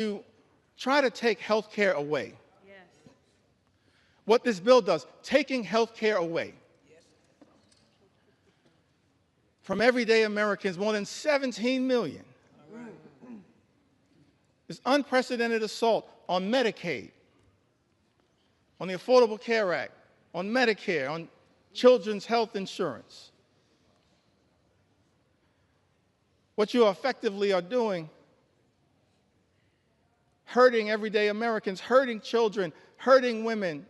to try to take health care away. Yes. What this bill does, taking health care away from everyday Americans, more than 17 million. This unprecedented assault on Medicaid, on the Affordable Care Act, on Medicare, on children's health insurance. What you effectively are doing, hurting everyday Americans, hurting children, hurting women,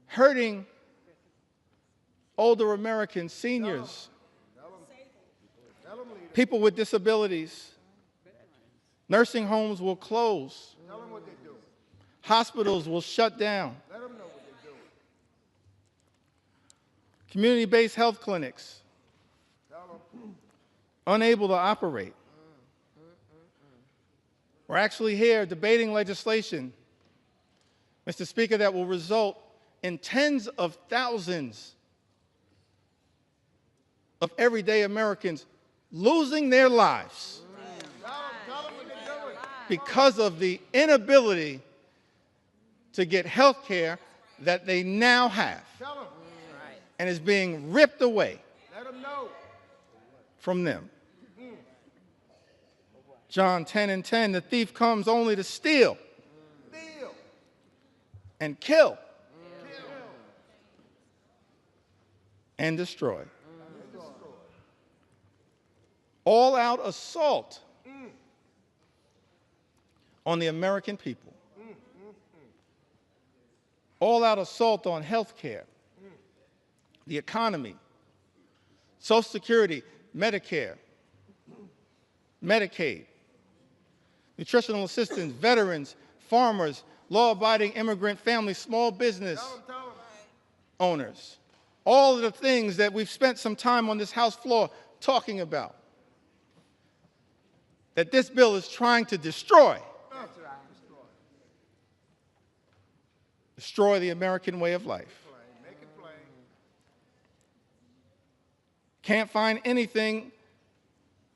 hurting older Americans, seniors, people with disabilities. Nursing homes will close. Tell them what they're doing. Hospitals will shut down. Let them know what they're doing. Community-based health clinics Tell them. unable to operate. We're actually here debating legislation, Mr. Speaker, that will result in tens of thousands of everyday Americans losing their lives Tell them what they're doing. because of the inability to get health care that they now have Tell them. and is being ripped away Let them know. from them. John 10:10, the thief comes only to steal Deal. and kill and destroy. All-out assault on the American people. All-out assault on health care, the economy, Social Security, Medicare, Medicaid, nutritional assistance, veterans, farmers, law-abiding immigrant families, small business Tell them. owners. All of the things that we've spent some time on this House floor talking about, that this bill is trying to destroy. Destroy the American way of life. Make it plain. Can't find anything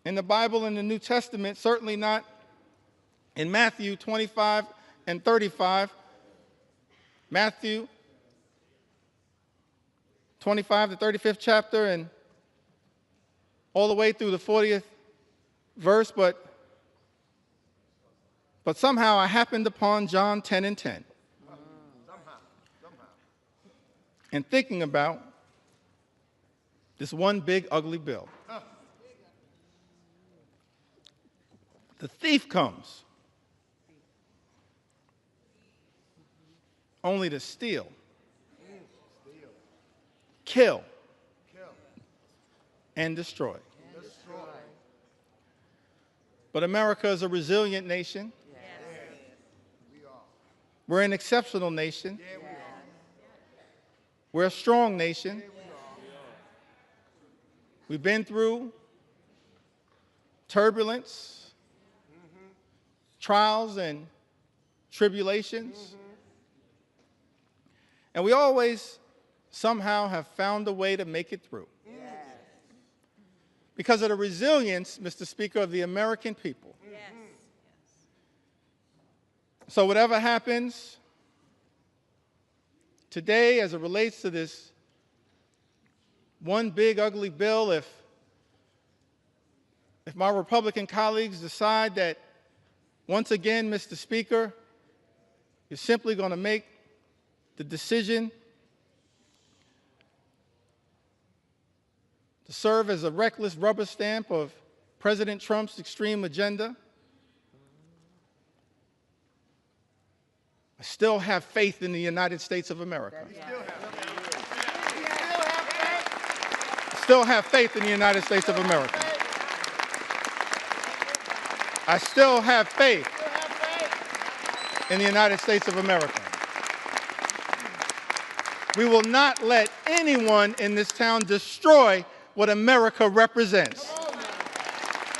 in the Bible and the New Testament, certainly not in Matthew 25 and 35. Matthew 25, the 35th chapter, and all the way through the 40th verse, but somehow I happened upon John 10:10. And thinking about this one big ugly bill. The thief comes only to steal, kill, and destroy. But America is a resilient nation. We're an exceptional nation. We're a strong nation. We've been through turbulence, trials, and tribulations. And we always somehow have found a way to make it through. Because of the resilience, Mr. Speaker, of the American people. So whatever happens today as it relates to this one big ugly bill, if my Republican colleagues decide that once again, Mr. Speaker, you're simply going to make the decision to serve as a reckless rubber stamp of President Trump's extreme agenda, I still have faith in the United States of America. I still have faith in the United States of America. I still have faith in the United States of America. We will not let anyone in this town destroy what America represents.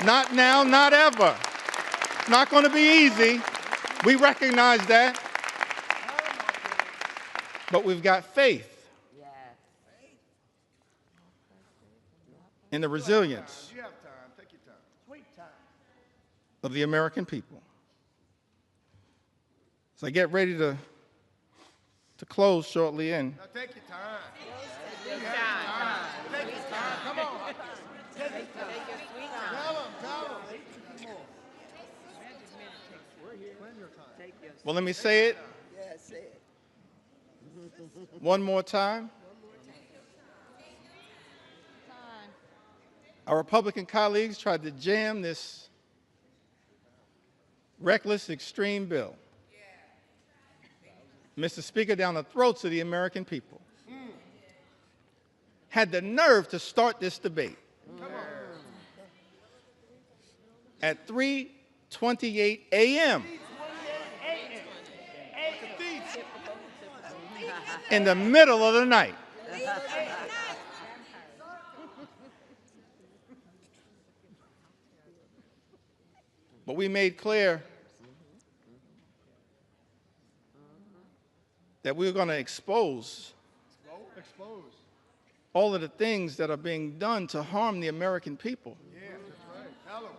Not now, not ever. It's not going to be easy. We recognize that. But we've got faith in the resilience You have time. Take your time. Sweet time. of the American people. As I get ready to close shortly in, Now take your time. Take your time. Take your time. Come on. Take your time. Tell them. well, let me say it one more time. Our Republican colleagues tried to jam this reckless, extreme bill, Mr. Speaker, down the throats of the American people. Had the nerve to start this debate at 3:28 a.m. in the middle of the night. But we made clear that we were going to expose all of the things that are being done to harm the American people. Yeah, that's right. Tell them.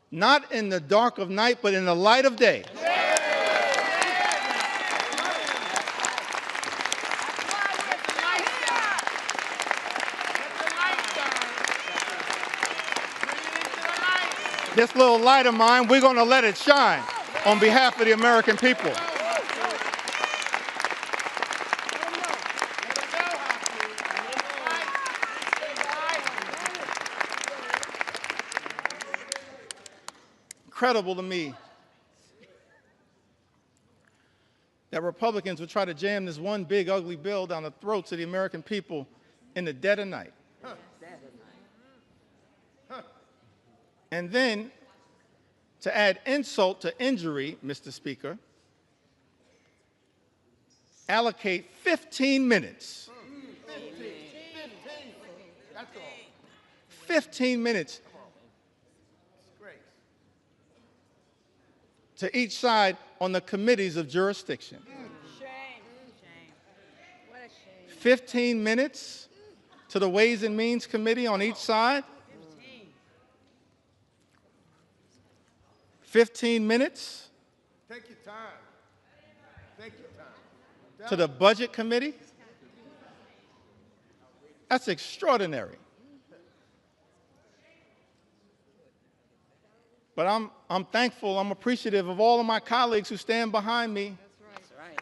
Not in the dark of night, but in the light of day. This little light of mine, we're going to let it shine on behalf of the American people. Incredible to me that Republicans would try to jam this one big ugly bill down the throats of the American people in the dead of night. And then, to add insult to injury, Mr. Speaker, allocate 15 minutes. 15 minutes to each side on the committees of jurisdiction. Shame. What a shame. 15 minutes to the Ways and Means Committee on each side. 15 minutes Take your time. Take your time. to the Budget Committee. That's extraordinary. But I'm thankful, I'm appreciative of all of my colleagues who stand behind me. That's right.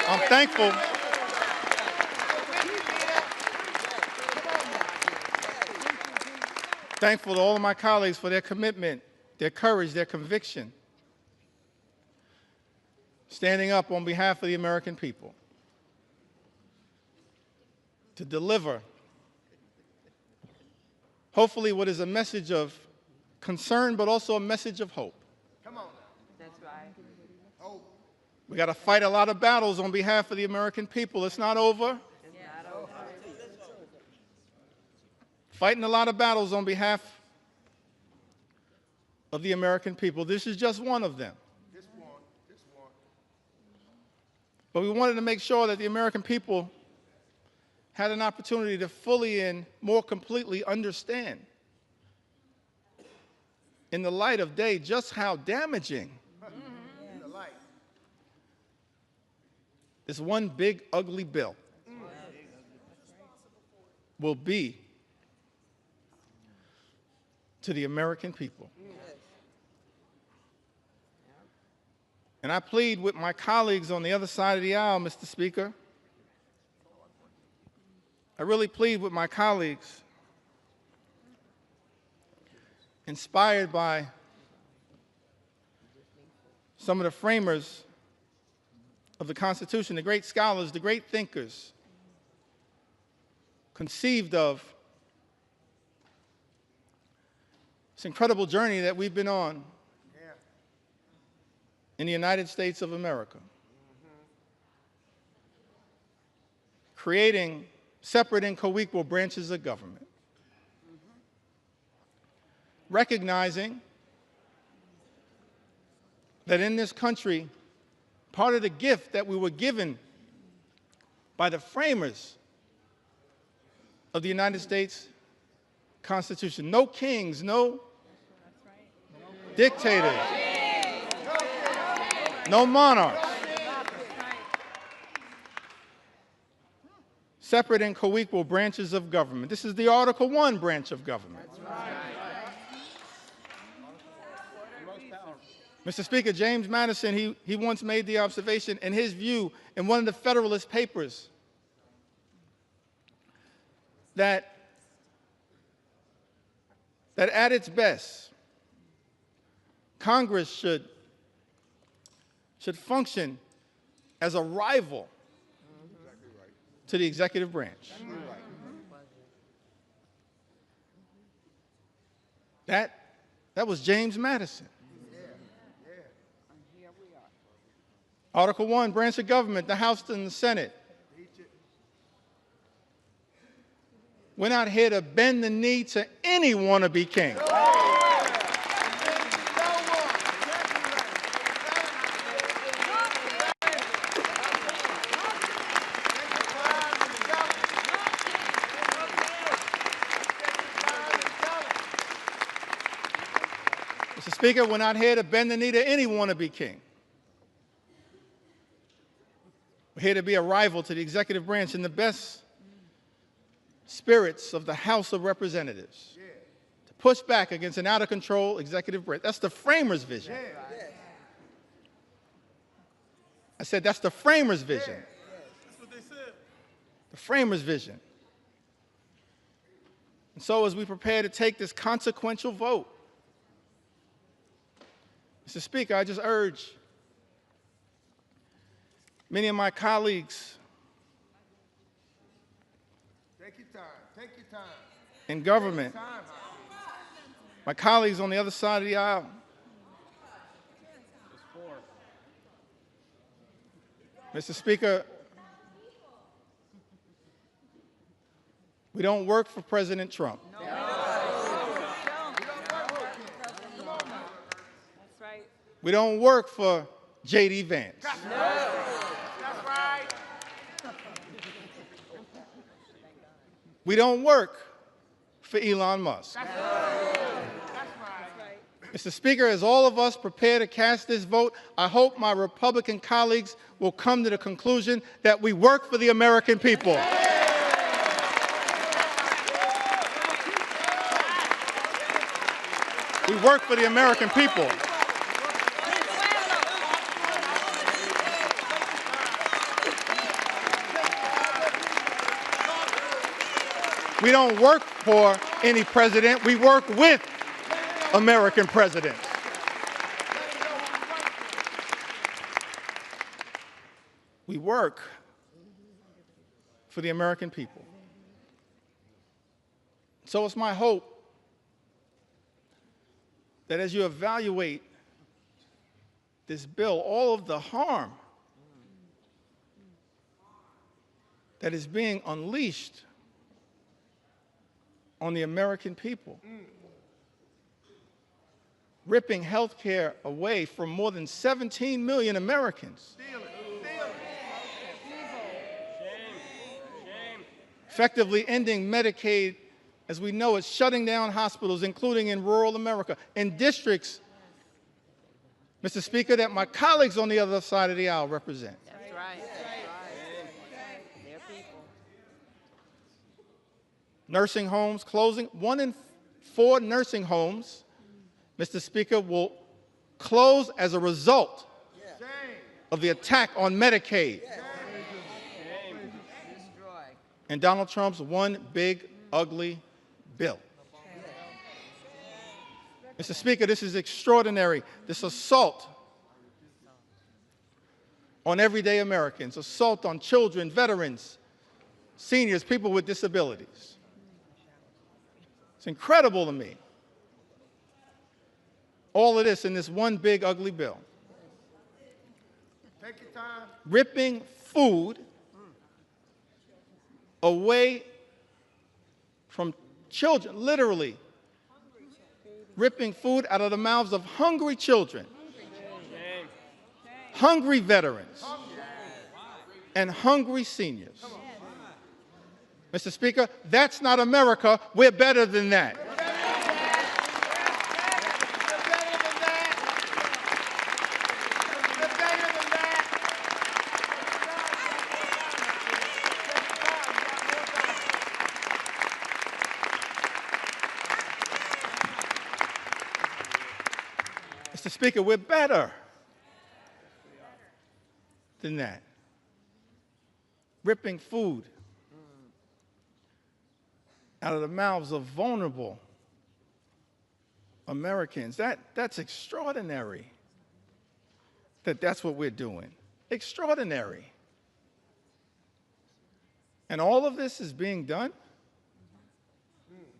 I'm thankful. Thankful to all of my colleagues for their commitment, their courage, their conviction, standing up on behalf of the American people to deliver, hopefully, what is a message of concern, but also a message of hope. Come on. That's right. Hope. We got to fight a lot of battles on behalf of the American people. It's not over. Fighting a lot of battles on behalf of the American people. This is just one of them. This one. But we wanted to make sure that the American people had an opportunity to fully and more completely understand, in the light of day, just how damaging In the light. this one big, ugly bill will be to the American people. And I plead with my colleagues on the other side of the aisle, Mr. Speaker. I really plead with my colleagues, inspired by some of the framers of the Constitution, the great scholars, the great thinkers, conceived of this incredible journey that we've been on in the United States of America, creating separate and co-equal branches of government, recognizing that in this country, part of the gift that we were given by the framers of the United States Constitution. No kings, no dictators, no monarchs. Separate and co-equal branches of government. This is the Article I branch of government. Mr. Speaker, James Madison, he once made the observation in his view in one of the Federalist Papers that at its best, Congress should function as a rival to the executive branch. That was James Madison. Article I, branch of government, the House and the Senate. We're not here to bend the knee to any wannabe king. Mr. Speaker, we're not here to bend the knee to any wannabe king. We're here to be a rival to the executive branch in the best spirits of the House of Representatives, to push back against an out-of-control executive branch. That's the framers' vision. I said that's the framers' vision. That's what they said. The framers' vision. And so as we prepare to take this consequential vote, Mr. Speaker, I just urge many of my colleagues in government, my colleagues on the other side of the aisle, Mr. Speaker, we don't work for President Trump. We don't work for J.D. Vance. We don't work for Elon Musk. Mr. Speaker, as all of us prepare to cast this vote, I hope my Republican colleagues will come to the conclusion that we work for the American people. We work for the American people. We don't work for any president. We work with American presidents. We work for the American people. So it's my hope that as you evaluate this bill, all of the harm that is being unleashed on the American people, ripping health care away from more than 17 million Americans, effectively ending Medicaid as we know it, shutting down hospitals, including in rural America, in districts, Mr. Speaker, that my colleagues on the other side of the aisle represent. That's right. They're people. Nursing homes closing. 1 in 4 nursing homes, Mr. Speaker, will close as a result of the attack on Medicaid and Donald Trump's one big, ugly bill. Mr. Speaker, this is extraordinary. This assault on everyday Americans, assault on children, veterans, seniors, people with disabilities. It's incredible to me. All of this in this one big, ugly bill. Take your time. Ripping food away from children, literally ripping food out of the mouths of hungry children, hungry veterans, and hungry seniors. Mr. Speaker, that's not America. We're better than that. Mr. Speaker, we're better than that. Ripping food out of the mouths of vulnerable Americans. That's extraordinary that's what we're doing. Extraordinary. And all of this is being done?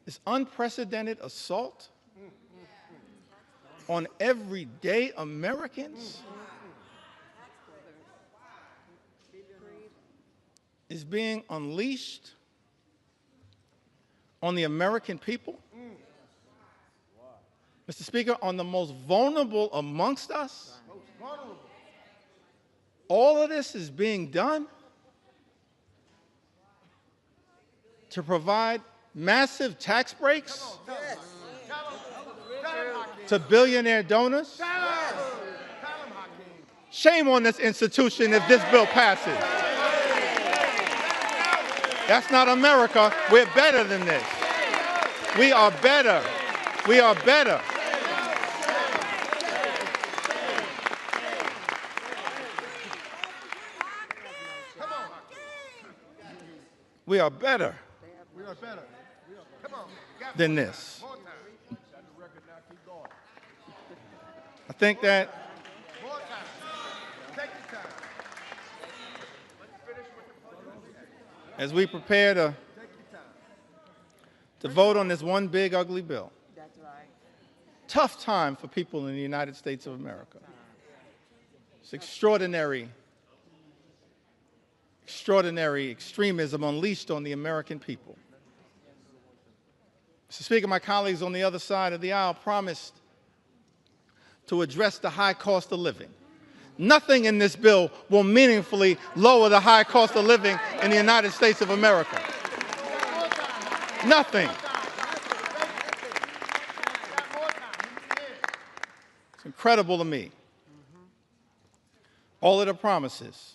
This unprecedented assault on everyday Americans is being unleashed on the American people. Mr. Speaker, on the most vulnerable amongst us. All of this is being done to provide massive tax breaks to billionaire donors. Shame on this institution if this bill passes. That's not America. We're better than this. We are better. We are better. We are better than this. I think that as we prepare to vote on this one big, ugly bill, tough time for people in the United States of America. It's extraordinary extremism unleashed on the American people. Mr. Speaker, my colleagues on the other side of the aisle promised to address the high cost of living. Nothing in this bill will meaningfully lower the high cost of living in the United States of America. Nothing. It's incredible to me. All of the promises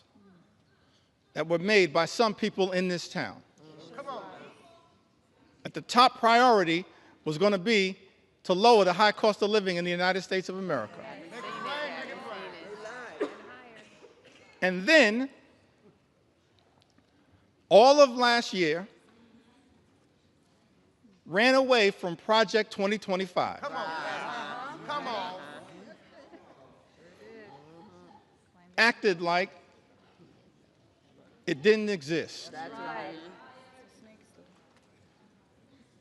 that were made by some people in this town. That the top priority was going to be to lower the high cost of living in the United States of America. And then, all of last year, ran away from Project 2025. Come on. Come on. Acted like it didn't exist. That's right.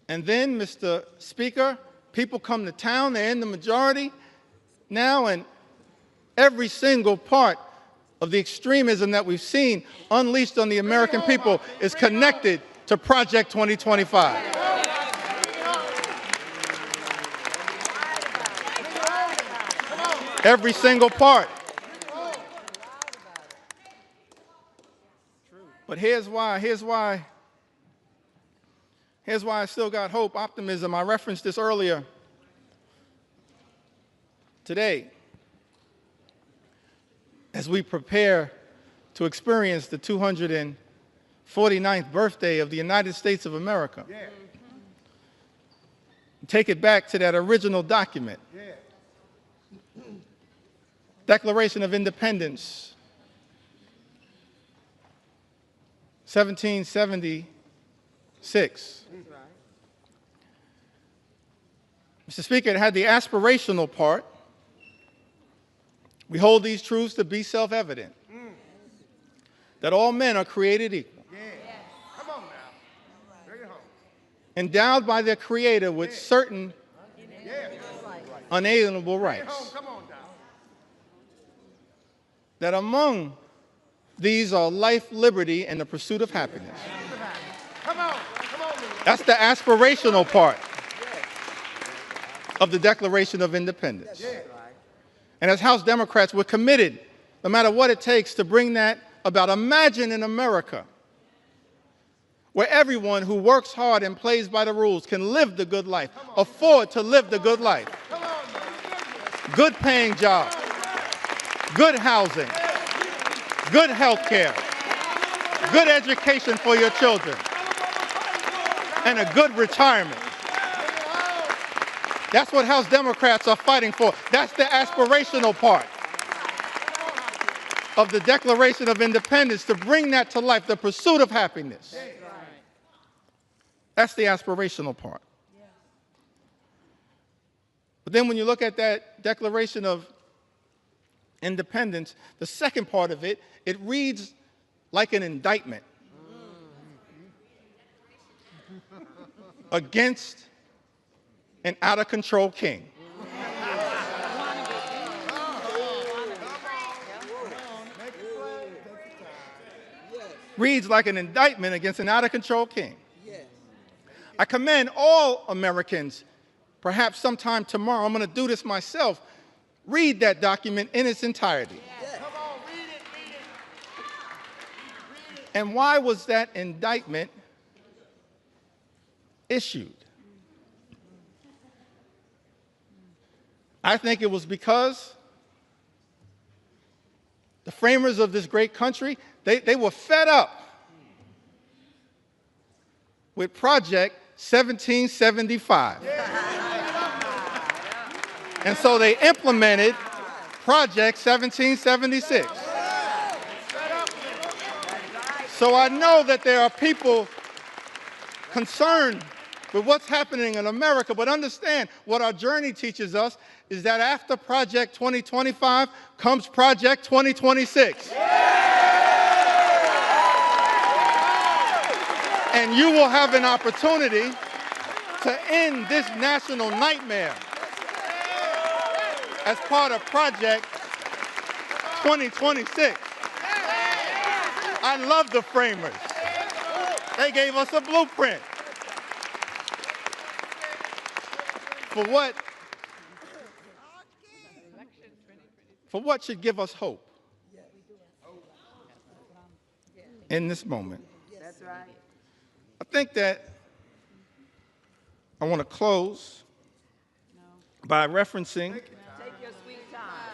And then, Mr. Speaker, people come to town, they're in the majority now, and every single part of the extremism that we've seen unleashed on the American people is connected to Project 2025. Every single part. But here's why I still got hope, optimism. I referenced this earlier today as we prepare to experience the 249th birthday of the United States of America. Yeah. Take it back to that original document. Yeah. Declaration of Independence, 1776. Mr. Speaker, it had the aspirational part. We hold these truths to be self-evident, that all men are created equal, come on now. Bring it home. Endowed by their Creator with certain unalienable rights, that among these are life, liberty, and the pursuit of happiness. That's the aspirational part of the Declaration of Independence. And as House Democrats, we're committed, no matter what it takes, to bring that about. Imagine in America where everyone who works hard and plays by the rules can live the good life, afford to live the good life. Good paying jobs, good housing, good health care, good education for your children, and a good retirement. That's what House Democrats are fighting for. That's the aspirational part of the Declaration of Independence, to bring that to life, the pursuit of happiness. That's the aspirational part. But then when you look at that Declaration of Independence, the second part of it, it reads like an indictment against an out-of-control king. Reads like an indictment against an out-of-control king. I commend all Americans, perhaps sometime tomorrow, I'm going to do this myself, read that document in its entirety. And why was that indictment issued? I think it was because the framers of this great country, they were fed up with Project 1775. And so they implemented Project 1776. So I know that there are people concerned with what's happening in America, but understand what our journey teaches us is that after Project 2025 comes Project 2026. And you will have an opportunity to end this national nightmare as part of Project 2026. I love the framers. They gave us a blueprint for what should give us hope in this moment. That's right. I think that I want to close by referencing Take your sweet time.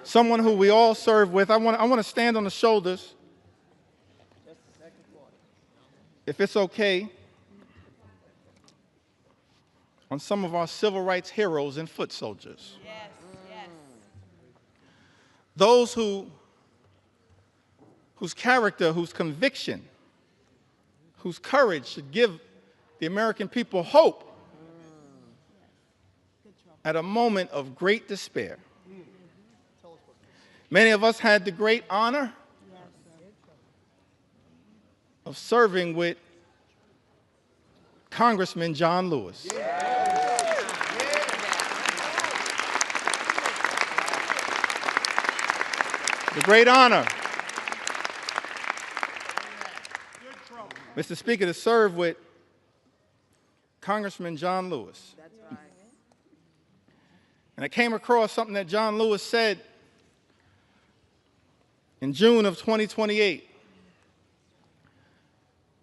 someone who we all serve with. I want to stand on the shoulders, if it's okay, on some of our civil rights heroes and foot soldiers. Yes, yes. Those whose character, whose conviction, whose courage should give the American people hope at a moment of great despair. Many of us had the great honor of serving with Congressman John Lewis. The great honor, Mr. Speaker, to serve with Congressman John Lewis. That's right. And I came across something that John Lewis said in June of 2028,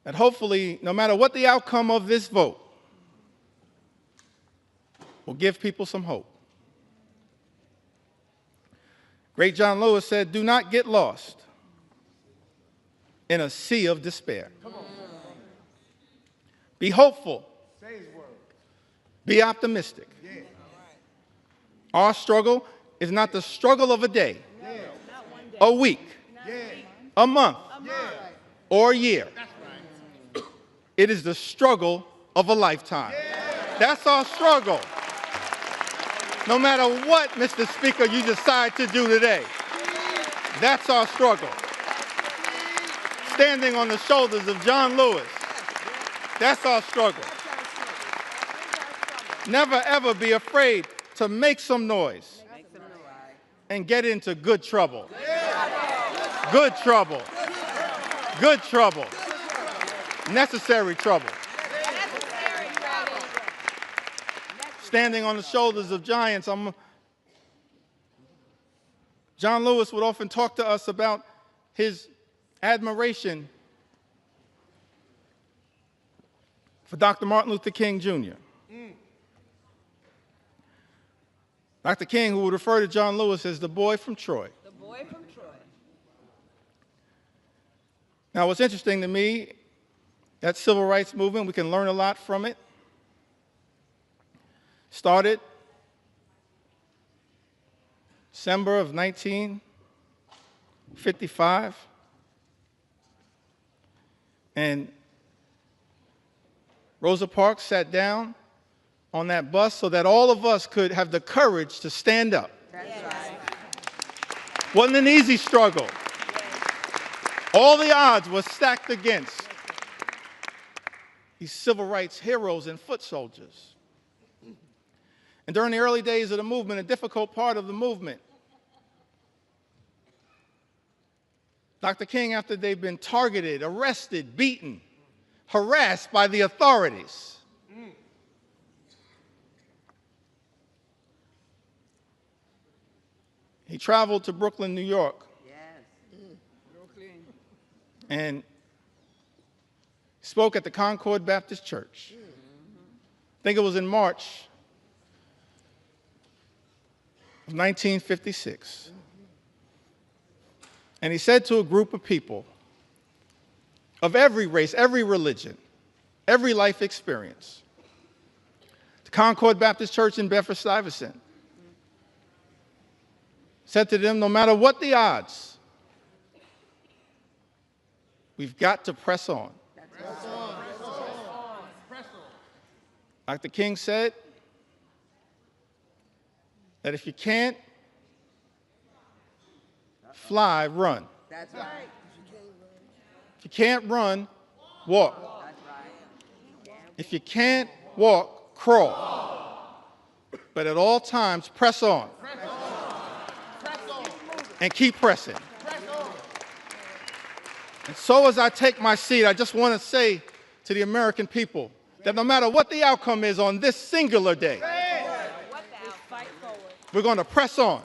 that hopefully, no matter what the outcome of this vote, will give people some hope. Great John Lewis said, "Do not get lost in a sea of despair. Be hopeful. Be optimistic. Our struggle is not the struggle of a day, a week, a month, or a year. It is the struggle of a lifetime." That's our struggle. No matter what, Mr. Speaker, you decide to do today, that's our struggle. Standing on the shoulders of John Lewis, that's our struggle. Never, ever be afraid to make some noise and get into good trouble. Good trouble. Good trouble. Necessary trouble. Necessary trouble. Standing on the shoulders of giants. John Lewis would often talk to us about his admiration for Dr. Martin Luther King Jr. Dr. King, who would refer to John Lewis as the boy from Troy. The boy from Troy. Now, what's interesting to me, that civil rights movement, we can learn a lot from it. Started December of 1955. And Rosa Parks sat down on that bus so that all of us could have the courage to stand up. That's right. Wasn't an easy struggle. All the odds were stacked against these civil rights heroes and foot soldiers. And during the early days of the movement, a difficult part of the movement, Dr. King, after they've been targeted, arrested, beaten, harassed by the authorities, he traveled to Brooklyn, New York, and spoke at the Concord Baptist Church. I think it was in March of 1956. And he said to a group of people of every race, every religion, every life experience, the Concord Baptist Church in Bedford-Stuyvesant, said to them, no matter what the odds, we've got to press on. Press on. Press on. Press on. Dr. King said that if you can't fly, run. That's right. If you can't run, walk. That's right. If you can't walk, crawl. But at all times, press on. Press on. Press on. And keep pressing. Press on. And so as I take my seat, I just want to say to the American people that no matter what the outcome is on this singular day, What the fight forward. we're going to press on.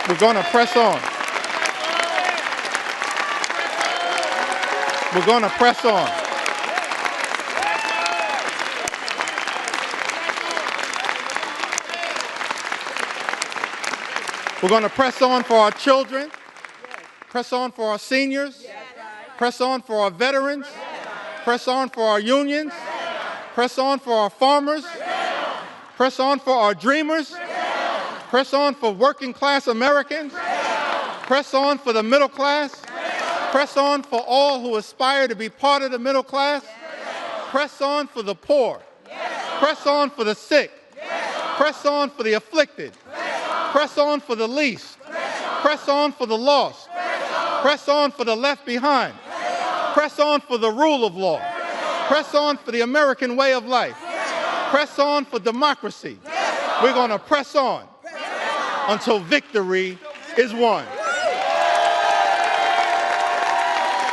We're going to press on. We're going to press on. We're going to press on for our children, press on for our seniors, press on for our veterans, press on for our unions, press on for our farmers, press on for our dreamers, press on for working class Americans, press on for the middle class, press on for all who aspire to be part of the middle class, press on for the poor, press on for the sick, press on for the afflicted, press on for the least, press on for the lost, press on for the left behind, press on for the rule of law, press on for the American way of life, press on for democracy. We're going to press on until victory is won.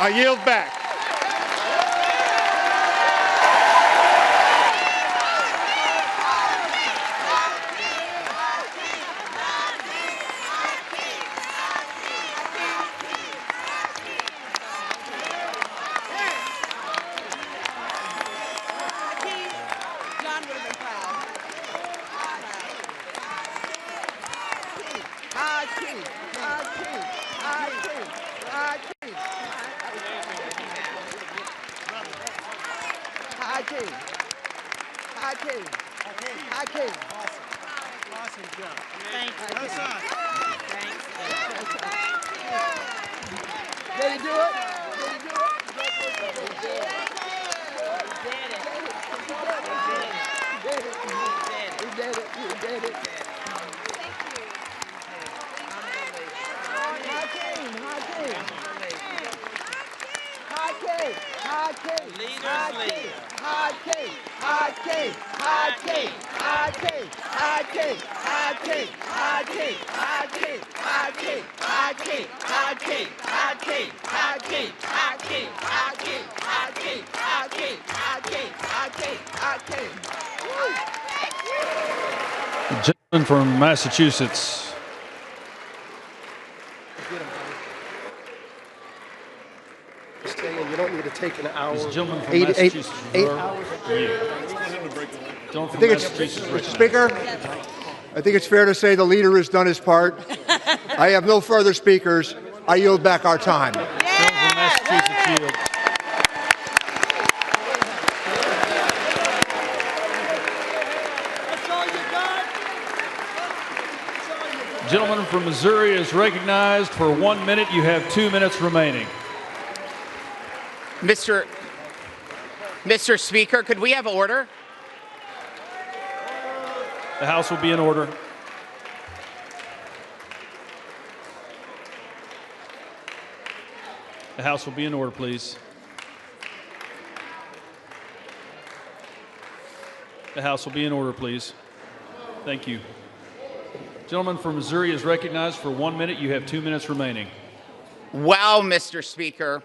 I yield back. John would have been proud. High king. High king. High king. High king. High king. High king. High king. Awesome job. Thank you. Well done. Did he do it? Did he do it? He did it. He did it. He did it. High king. High king. High king. High king. Leaders lead. High king. High king. High king. High king. High king. High king. High king. High king. High king. High king. High king. High king. High Gentleman from Massachusetts. You don't need to take an hour. This gentleman from Eight Massachusetts. hours. Gentleman from Massachusetts. Mr. Speaker, I think it's fair to say the leader has done his part. I have no further speakers. I yield back our time. Gentleman from Massachusetts yields. Gentleman from Missouri is recognized for 1 minute. You have 2 minutes remaining. Mr. Speaker, could we have order? The House will be in order. The House will be in order, please. The House will be in order, please. Thank you. Gentleman from Missouri is recognized for 1 minute. You have 2 minutes remaining. Wow, Mr. Speaker.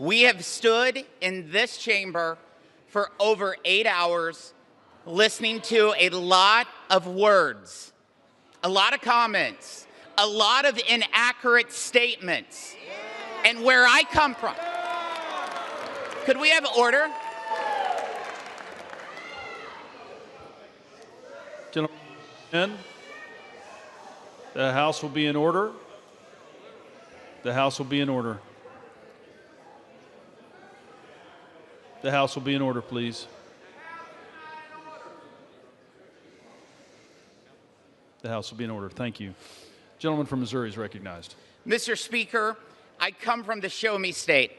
We have stood in this chamber for over 8 hours listening to a lot of words, a lot of comments, a lot of inaccurate statements. And where I come from, could we have order? Gentlemen, the House will be in order. The House will be in order. The House will be in order, please. The House will be in order. Thank you. Gentleman from Missouri is recognized. Mr. Speaker, I come from the Show Me State,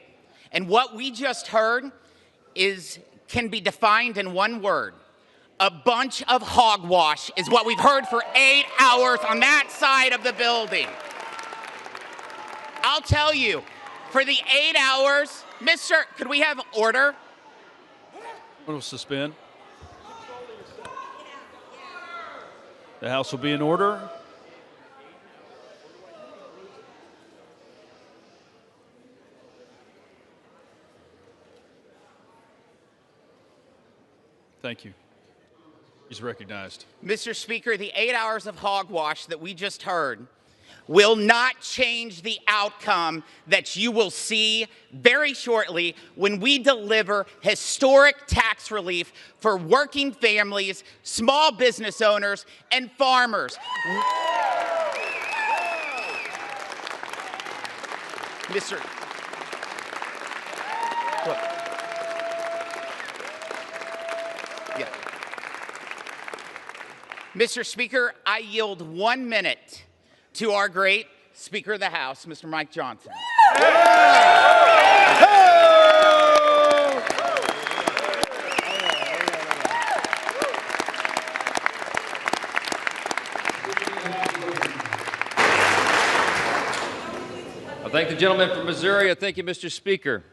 and what we just heard can be defined in one word. A bunch of hogwash is what we've heard for 8 hours on that side of the building. I'll tell you, for the 8 hours, could we have order? We'll suspend. The House will be in order. Thank you. He's recognized. Mr. Speaker, the 8 hours of hogwash that we just heard will not change the outcome that you will see very shortly when we deliver historic tax relief for working families, small business owners, and farmers. Mr. Look. Yeah. Mr. Speaker, I yield 1 minute to our great Speaker of the House, Mr. Mike Johnson. I thank the gentleman from Missouri. I thank you, Mr. Speaker.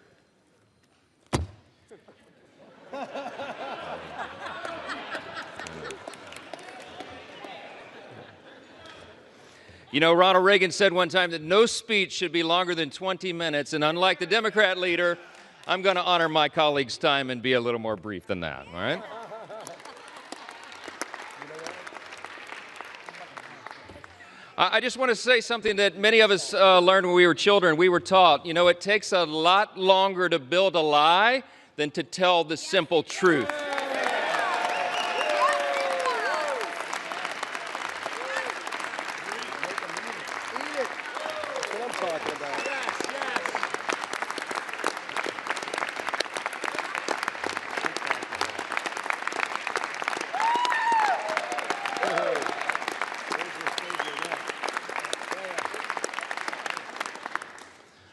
You know, Ronald Reagan said one time that no speech should be longer than 20 minutes, and unlike the Democrat leader, I'm going to honor my colleague's time and be a little more brief than that, all right? I just want to say something that many of us learned when we were children. We were taught, you know, it takes a lot longer to build a lie than to tell the simple truth.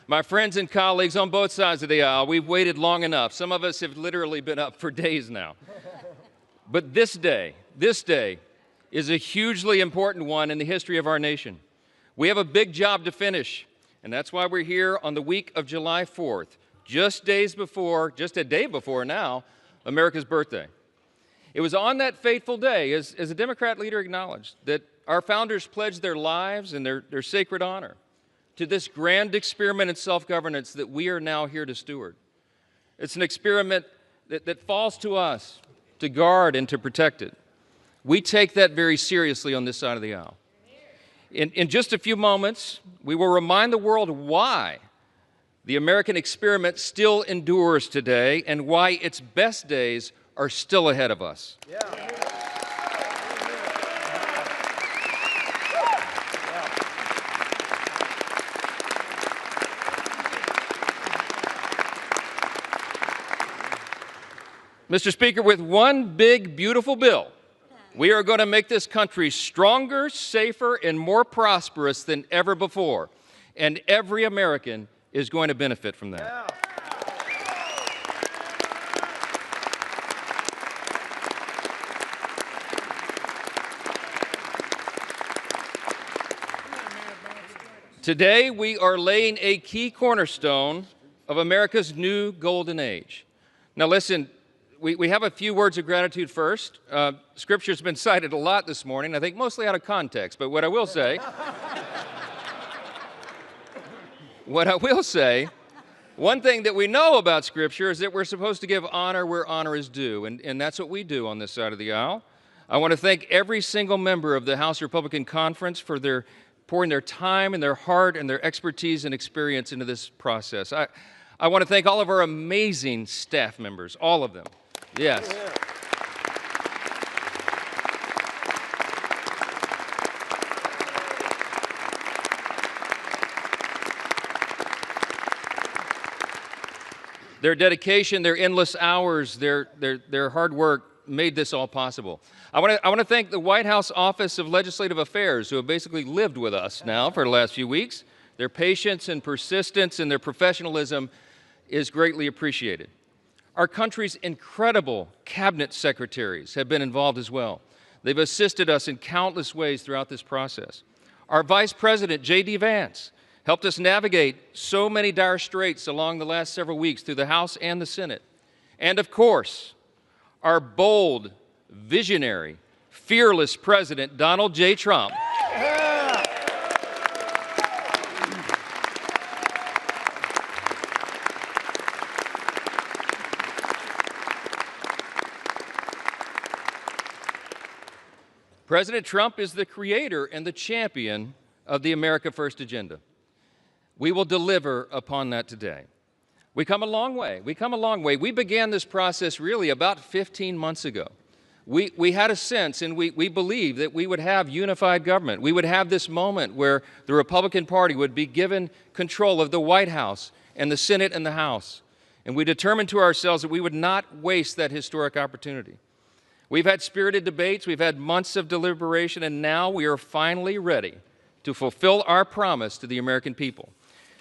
My friends and colleagues on both sides of the aisle, we've waited long enough. Some of us have literally been up for days now. But this day is a hugely important one in the history of our nation. We have a big job to finish, and that's why we're here on the week of July 4th, just a day before now, America's birthday. It was on that fateful day, as a Democrat leader acknowledged, that our founders pledged their lives and their sacred honor to this grand experiment in self-governance that we are now here to steward. It's an experiment that falls to us to guard and to protect it. We take that very seriously on this side of the aisle. In just a few moments, we will remind the world why the American experiment still endures today and why its best days are still ahead of us. Yeah. Mr. Speaker, with one big, beautiful bill, we are going to make this country stronger, safer, and more prosperous than ever before. And every American is going to benefit from that. Yeah. Today, we are laying a key cornerstone of America's new golden age. Now listen, we have a few words of gratitude first. Scripture's been cited a lot this morning, I think mostly out of context, but what I will say, one thing that we know about Scripture is that we're supposed to give honor where honor is due, and that's what we do on this side of the aisle. I want to thank every single member of the House Republican Conference for their pouring their time and their heart and their expertise and experience into this process. I want to thank all of our amazing staff members, all of them. Yes. Their dedication, their endless hours, their hard work made this all possible. I want to thank the White House Office of Legislative Affairs, who have basically lived with us now for the last few weeks. Their patience and persistence and their professionalism is greatly appreciated. Our country's incredible cabinet secretaries have been involved as well. They've assisted us in countless ways throughout this process. Our Vice President, J.D. Vance, helped us navigate so many dire straits along the last several weeks through the House and the Senate. And of course, our bold, visionary, fearless President, Donald J. Trump. President Trump is the creator and the champion of the America First agenda. We will deliver upon that today. We come a long way. We come a long way. We began this process really about 15 months ago. We had a sense and we believed that we would have unified government. We would have this moment where the Republican Party would be given control of the White House and the Senate and the House. And we determined to ourselves that we would not waste that historic opportunity. We've had spirited debates, we've had months of deliberation, and now we are finally ready to fulfill our promise to the American people.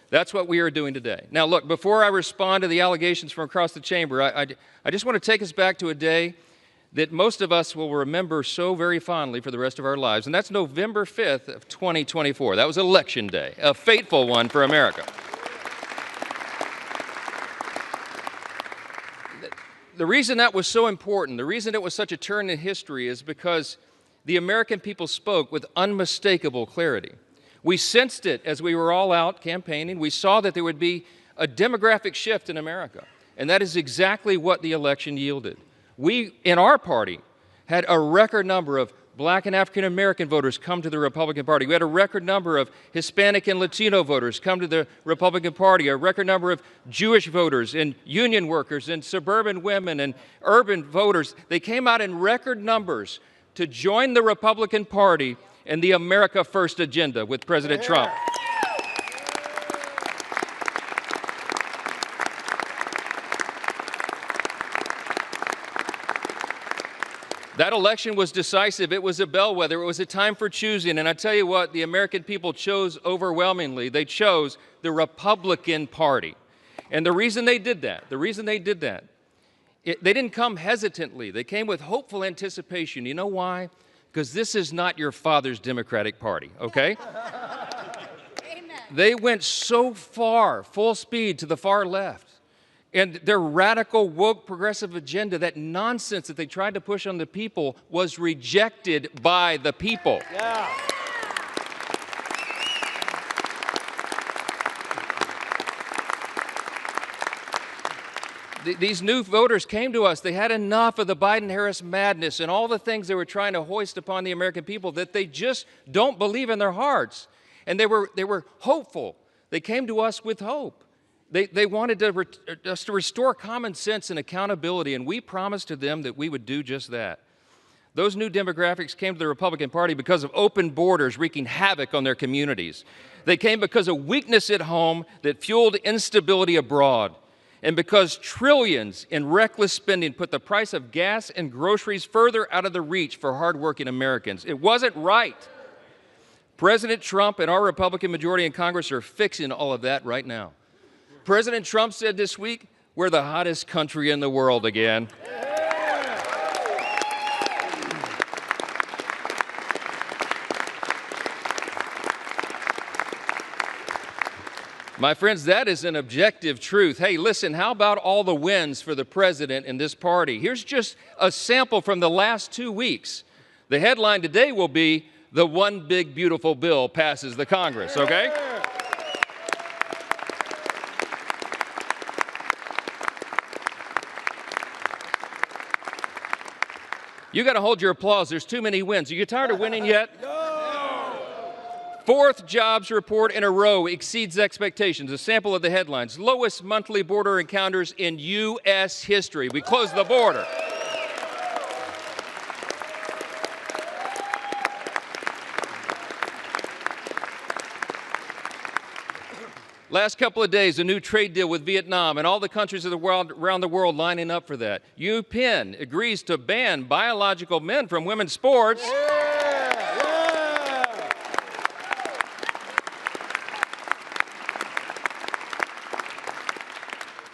That's what we are doing today. Now look, before I respond to the allegations from across the chamber, I just want to take us back to a day that most of us will remember so very fondly for the rest of our lives, and that's November 5th of 2024. That was Election Day, a fateful one for America. The reason that was so important, the reason it was such a turn in history is because the American people spoke with unmistakable clarity. We sensed it as we were all out campaigning. We saw that there would be a demographic shift in America, and that is exactly what the election yielded. We, in our party, had a record number of Black and African American voters come to the Republican Party. We had a record number of Hispanic and Latino voters come to the Republican Party, a record number of Jewish voters and union workers and suburban women and urban voters. They came out in record numbers to join the Republican Party and the America First agenda with President Trump. That election was decisive. It was a bellwether. It was a time for choosing. And I tell you what, the American people chose overwhelmingly. They chose the Republican Party. And the reason they did that, they didn't come hesitantly. They came with hopeful anticipation. You know why? Because this is not your father's Democratic Party, okay? Amen. They went so far, full speed to the far left. And their radical, woke, progressive agenda, that nonsense that they tried to push on the people, was rejected by the people. Yeah. These new voters came to us. They had enough of the Biden-Harris madness and all the things they were trying to hoist upon the American people that they just don't believe in their hearts. And they were hopeful. They came to us with hope. They wanted us to restore common sense and accountability, and we promised to them that we would do just that. Those new demographics came to the Republican Party because of open borders wreaking havoc on their communities. They came because of weakness at home that fueled instability abroad, and because trillions in reckless spending put the price of gas and groceries further out of the reach for hardworking Americans. It wasn't right. President Trump and our Republican majority in Congress are fixing all of that right now. President Trump said this week, we're the hottest country in the world again. My friends, that is an objective truth. Hey, listen, how about all the wins for the president and this party? Here's just a sample from the last 2 weeks. The headline today will be, the one big beautiful bill passes the Congress, okay? You got to hold your applause. There's too many wins. Are you tired of winning yet? No. Fourth jobs report in a row exceeds expectations. A sample of the headlines. Lowest monthly border encounters in U.S. history. We closed the border. Last couple of days, a new trade deal with Vietnam and all the countries of the world, around the world lining up for that. UPenn agrees to ban biological men from women's sports.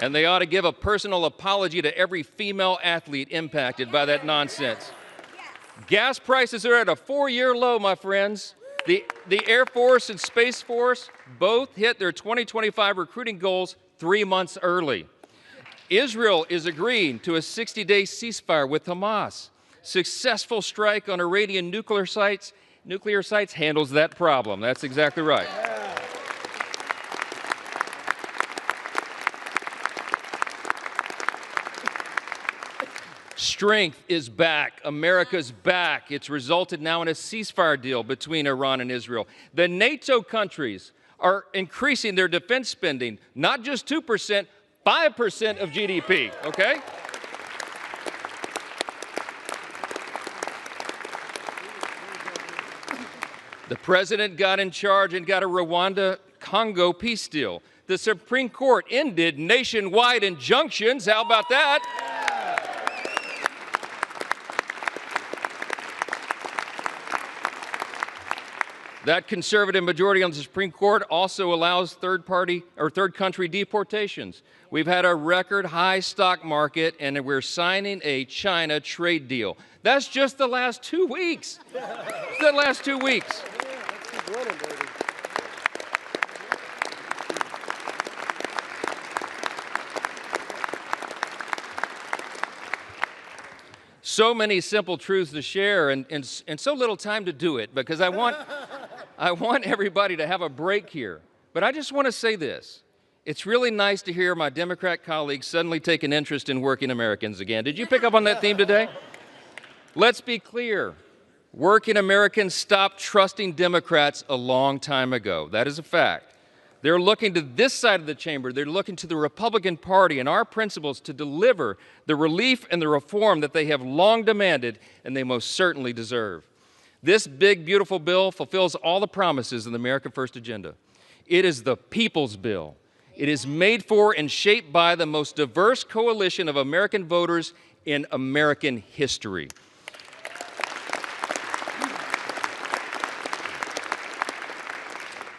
And they ought to give a personal apology to every female athlete impacted by that nonsense. Gas prices are at a 4-year low, my friends. The Air Force and Space Force both hit their 2025 recruiting goals 3 months early. Israel is agreeing to a 60-day ceasefire with Hamas. Successful strike on Iranian nuclear sites handles that problem. That's exactly right. Strength is back. America's back. It's resulted now in a ceasefire deal between Iran and Israel. The NATO countries are increasing their defense spending, not just 2%, 5% of GDP, okay? The president got in charge and got a Rwanda-Congo peace deal. The Supreme Court ended nationwide injunctions. How about that? That conservative majority on the Supreme Court also allows third country deportations. We've had a record high stock market, and we're signing a China trade deal. That's just the last 2 weeks. It's the last 2 weeks. So many simple truths to share and so little time to do it, because I want everybody to have a break here. But I just want to say this. It's really nice to hear my Democrat colleagues suddenly take an interest in working Americans again. Did you pick up on that theme today? Let's be clear. Working Americans stopped trusting Democrats a long time ago. That is a fact. They're looking to this side of the chamber. They're looking to the Republican Party and our principles to deliver the relief and the reform that they have long demanded and they most certainly deserve. This big, beautiful bill fulfills all the promises of the America First agenda. It is the people's bill. It is made for and shaped by the most diverse coalition of American voters in American history.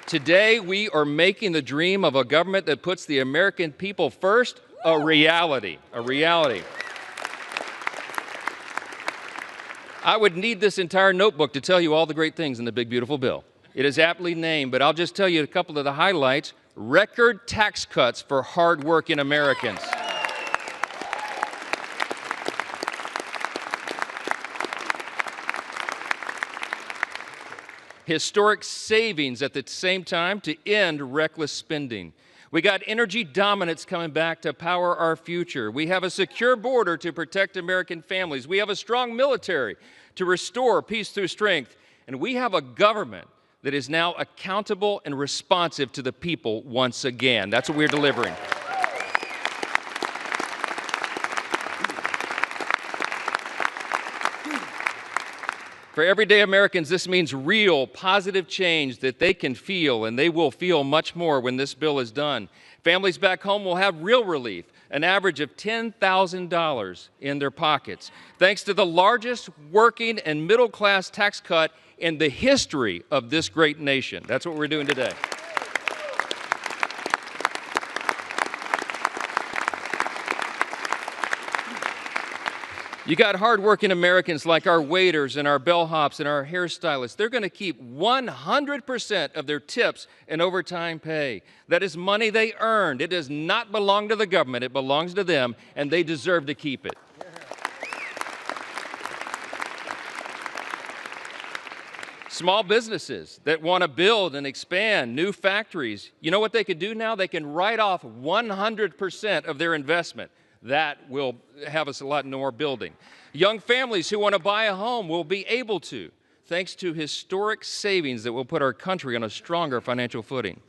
Today, we are making the dream of a government that puts the American people first a reality, a reality. I would need this entire notebook to tell you all the great things in the big, beautiful bill. It is aptly named, but I'll just tell you a couple of the highlights. Record tax cuts for hardworking Americans. Historic savings at the same time to end reckless spending. We got energy dominance coming back to power our future. We have a secure border to protect American families. We have a strong military to restore peace through strength. And we have a government that is now accountable and responsive to the people once again. That's what we're delivering. For everyday Americans, this means real, positive change that they can feel, and they will feel much more when this bill is done. Families back home will have real relief, an average of $10,000 in their pockets, thanks to the largest working and middle-class tax cut in the history of this great nation. That's what we're doing today. You got hardworking Americans like our waiters and our bellhops and our hairstylists. They're going to keep 100% of their tips and overtime pay. That is money they earned. It does not belong to the government. It belongs to them, and they deserve to keep it. Small businesses that want to build and expand new factories, you know what they can do now? They can write off 100% of their investment. That will have us a lot more building. Young families who want to buy a home will be able to, thanks to historic savings that will put our country on a stronger financial footing.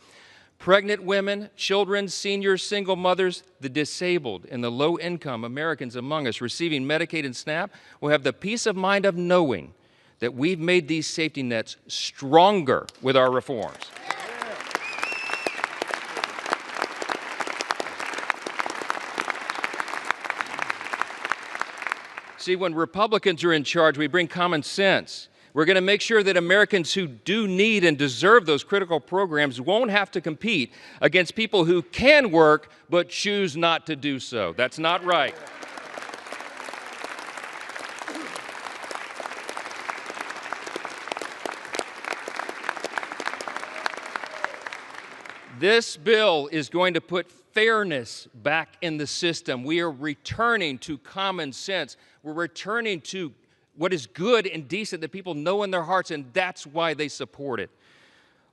Pregnant women, children, seniors, single mothers, the disabled, and the low-income Americans among us receiving Medicaid and SNAP will have the peace of mind of knowing that we've made these safety nets stronger with our reforms. See, when Republicans are in charge, we bring common sense. We're going to make sure that Americans who do need and deserve those critical programs won't have to compete against people who can work but choose not to do so. That's not right. This bill is going to put fairness back in the system. We are returning to common sense. We're returning to what is good and decent that people know in their hearts, and that's why they support it.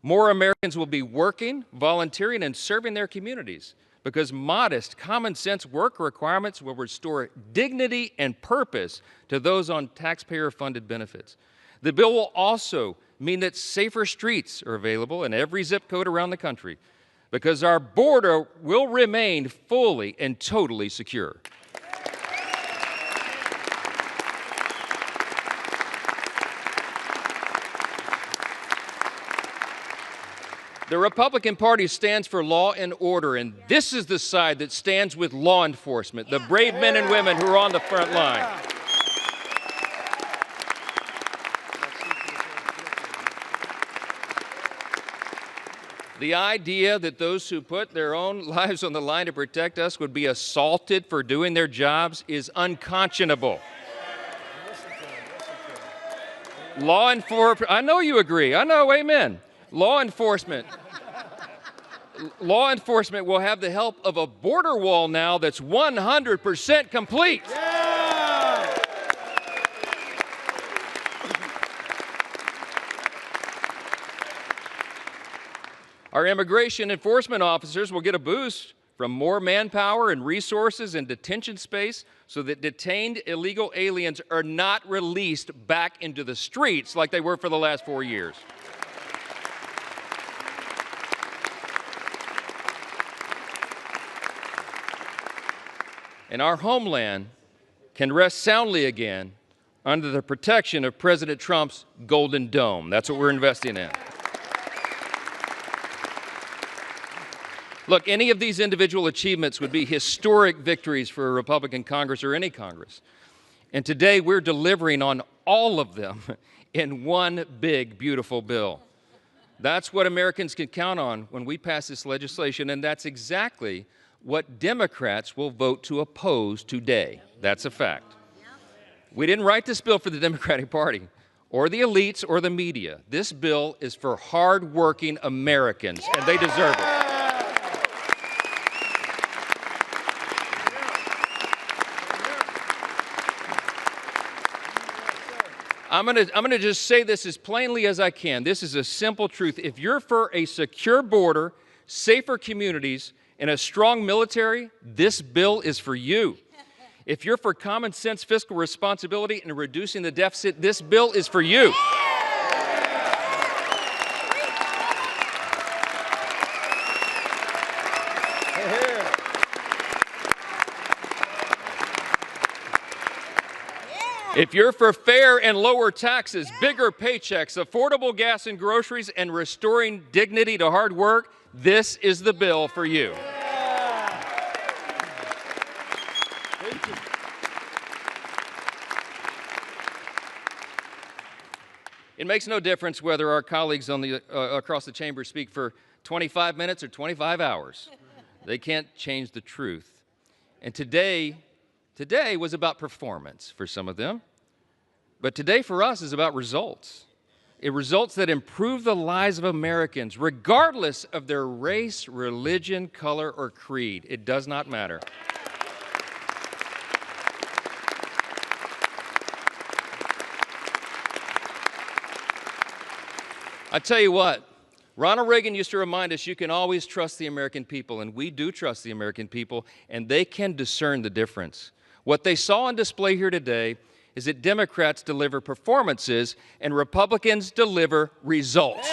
More Americans will be working, volunteering, and serving their communities because modest, common sense work requirements will restore dignity and purpose to those on taxpayer-funded benefits. The bill will also mean that safer streets are available in every zip code around the country because our border will remain fully and totally secure. The Republican Party stands for law and order, and this is the side that stands with law enforcement, the brave men and women who are on the front line. The idea that those who put their own lives on the line to protect us would be assaulted for doing their jobs is unconscionable. Law enforcement, I know you agree. I know, amen. Law enforcement will have the help of a border wall now that's 100% complete. Yeah! Our immigration enforcement officers will get a boost from more manpower and resources and detention space so that detained illegal aliens are not released back into the streets like they were for the last 4 years. And our homeland can rest soundly again under the protection of President Trump's Golden Dome. That's what we're investing in. Look, any of these individual achievements would be historic victories for a Republican Congress or any Congress. And today we're delivering on all of them in one big, beautiful bill. That's what Americans can count on when we pass this legislation, and that's exactly what Democrats will vote to oppose today. That's a fact. We didn't write this bill for the Democratic Party or the elites or the media. This bill is for hard-working Americans, and they deserve it. I'm gonna just say this as plainly as I can. This is a simple truth. If you're for a secure border, safer communities, and a strong military, this bill is for you. If you're for common sense fiscal responsibility and reducing the deficit, this bill is for you. If you're for fair and lower taxes, bigger paychecks, affordable gas and groceries, and restoring dignity to hard work, this is the bill for you. It makes no difference whether our colleagues on across the chamber speak for 25 minutes or 25 hours. They can't change the truth. And today was about performance for some of them. But today for us is about results. Results that improve the lives of Americans, regardless of their race, religion, color, or creed. It does not matter. I tell you what, Ronald Reagan used to remind us you can always trust the American people, and we do trust the American people, and they can discern the difference. What they saw on display here today is that Democrats deliver performances and Republicans deliver results.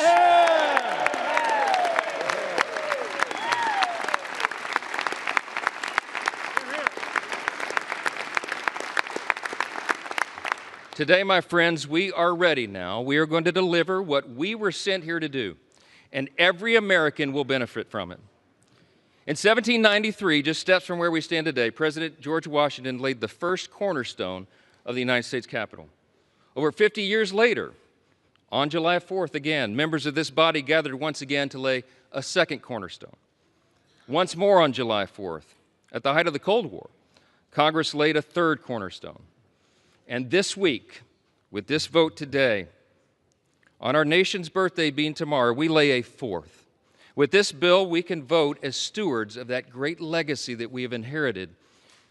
Today, my friends, we are ready now. We are going to deliver what we were sent here to do, and every American will benefit from it. In 1793, just steps from where we stand today, President George Washington laid the first cornerstone of the United States Capitol. Over 50 years later, on July 4th again, members of this body gathered once again to lay a second cornerstone. Once more on July 4th, at the height of the Cold War, Congress laid a third cornerstone. And this week, with this vote today, on our nation's birthday being tomorrow, we lay a fourth. With this bill, we can vote as stewards of that great legacy that we have inherited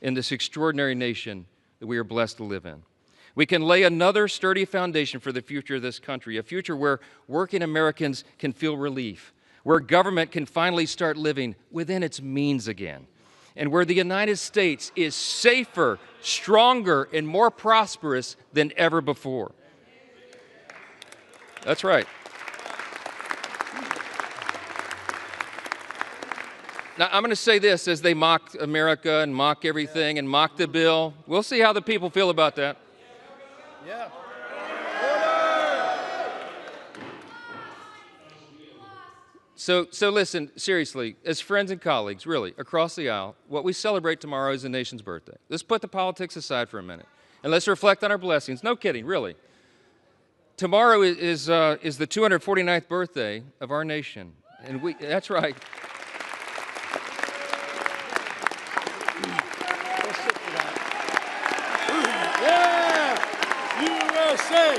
in this extraordinary nation that we are blessed to live in. We can lay another sturdy foundation for the future of this country, a future where working Americans can feel relief, where government can finally start living within its means again, and where the United States is safer, stronger, and more prosperous than ever before. That's right. Now, I'm going to say this as they mock America and mock everything and mock the bill. We'll see how the people feel about that. Yeah. So listen, seriously, as friends and colleagues, really, across the aisle, what we celebrate tomorrow is the nation's birthday. Let's put the politics aside for a minute, and let's reflect on our blessings. No kidding, really. Tomorrow is the 249th birthday of our nation, and that's right. USA!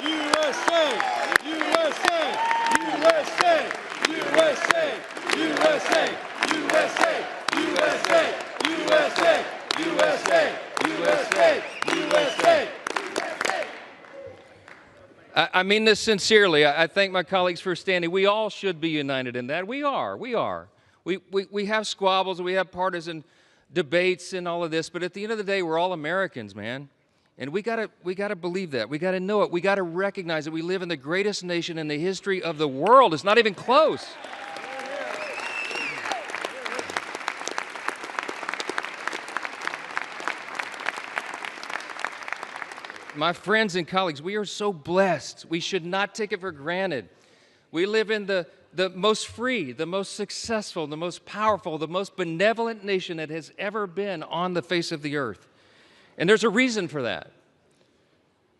USA! USA! USA! USA! USA! USA! USA! USA! USA! USA! USA! I mean this sincerely. I thank my colleagues for standing. We all should be united in that. We are. We have squabbles, we have partisan debates and all of this, but at the end of the day, we're all Americans, man. And we gotta believe that. We gotta know it. We gotta recognize that we live in the greatest nation in the history of the world. It's not even close. My friends and colleagues, we are so blessed. We should not take it for granted. We live in the most free, the most successful, the most powerful, the most benevolent nation that has ever been on the face of the earth. And there's a reason for that.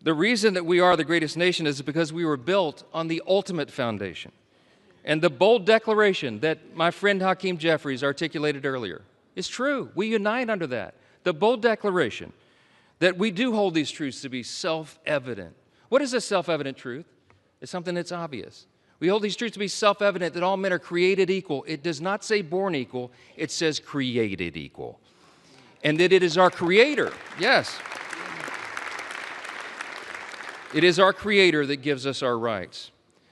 The reason that we are the greatest nation is because we were built on the ultimate foundation. And the bold declaration that my friend Hakeem Jeffries articulated earlier is true. We unite under that. The bold declaration that we do hold these truths to be self-evident. What is a self-evident truth? It's something that's obvious. We hold these truths to be self-evident that all men are created equal. It does not say born equal. It says created equal. And that it is our Creator, yes. It is our Creator that gives us our rights.